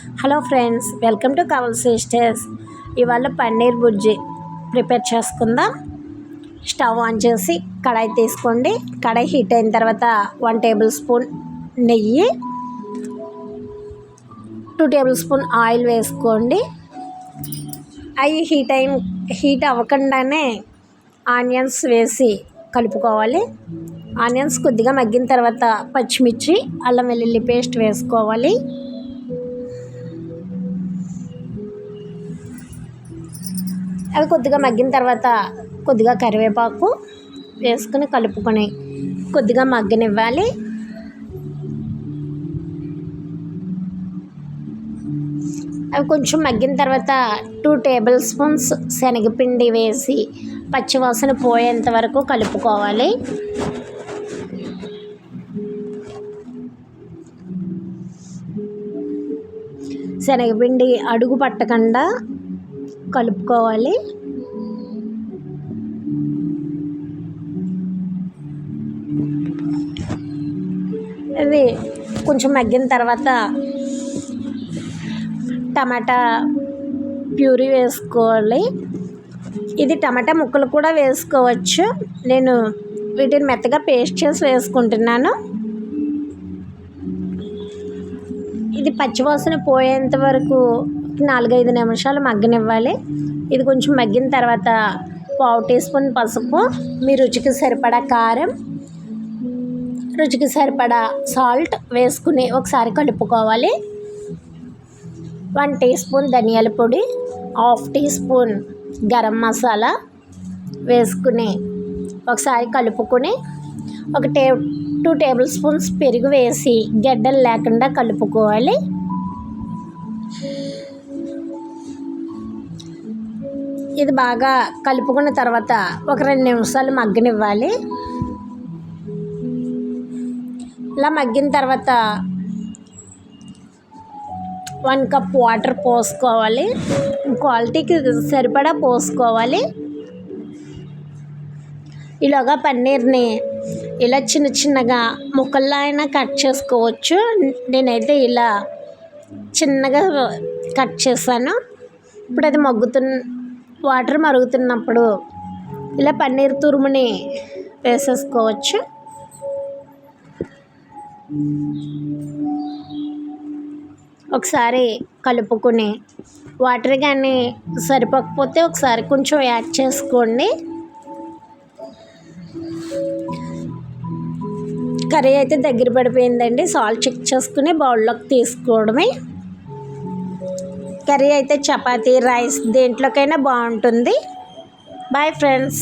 Hello friends, welcome to Kaval sisters. ఇవాళ paneer bhurji prepare చేసుకుందాం. Stove on చేసి కడాయి తీసుకోండి. కడాయి హీట్ అయిన తర్వాత 1 టేబుల్ స్పూన్ నెయ్యి, 2 టేబుల్ స్పూన్ ఆయిల్ వేసుకోండి. అవి హీట్ అవ్వకుండానే ఆనియన్స్ వేసి కలుపుకోవాలి. ఆనియన్స్ కొద్దిగా మగ్గిన తర్వాత పచ్చిమిర్చి, అల్లం వెల్లుల్లి పేస్ట్ వేసుకోవాలి. అవి కొద్దిగా మగ్గిన తర్వాత కొద్దిగా కరివేపాకు వేసుకుని కలుపుకొని కొద్దిగా మగ్గనివ్వాలి. అవి కొంచెం మగ్గిన తర్వాత 2 టేబుల్ స్పూన్స్ శనగపిండి వేసి పచ్చివాసన పోయేంత వరకు కలుపుకోవాలి. శనగపిండి అడుగు పట్టకుండా కలుపుకోవాలి. ఇది కొంచెం మగ్గిన తర్వాత టమాటా ప్యూరీ వేసుకోవాలి. ఇది టమాటా ముక్కలు కూడా వేసుకోవచ్చు. నేను వీటిని మెత్తగా పేస్ట్ చేసి వేసుకుంటున్నాను. ఇది పచ్చివాసన పోయేంత వరకు 4-5 నిమిషాలు మగ్గనివ్వాలి. ఇది కొంచెం మగ్గిన తర్వాత 1/2 టీ స్పూన్ పసుపు, మీ రుచికి సరిపడా కారం, రుచికి సరిపడా సాల్ట్ వేసుకుని ఒకసారి కలుపుకోవాలి. 1 టీ స్పూన్ ధనియాల పొడి, 1/2 టీ స్పూన్ గరం మసాలా వేసుకుని ఒకసారి కలుపుకొని 2 టేబుల్ స్పూన్స్ పెరుగు వేసి గడ్డలు లేకుండా కలుపుకోవాలి. ఇది బాగా కలుపుకున్న తర్వాత ఒక 2 నిమిషాలు మగ్గనివ్వాలి. ఇలా మగ్గిన తర్వాత 1 కప్ వాటర్ పోసుకోవాలి. క్వాలిటీకి సరిపడా పోసుకోవాలి. ఇలాగా పన్నీర్ని ఇలా చిన్న చిన్నగా ముక్కల్లా అయినా కట్ చేసుకోవచ్చు. నేనైతే ఇలా చిన్నగా కట్ చేశాను. ఇప్పుడు అది వాటర్ మరుగుతున్నప్పుడు ఇలా పన్నీర్ తురుముని వేసేసుకోవచ్చు. ఒకసారి కలుపుకొని వాటర్ కానీ సరిపోకపోతే ఒకసారి కొంచెం యాడ్ చేసుకోండి. కర్రీ అయితే దగ్గర పడిపోయిందండి. సాల్ట్ చెక్ చేసుకుని బౌల్లోకి తీసుకోవడమే. కర్రీ అయితే చపాతీ, రైస్ దేంట్లోకైనా బాగుంటుంది. Bye friends.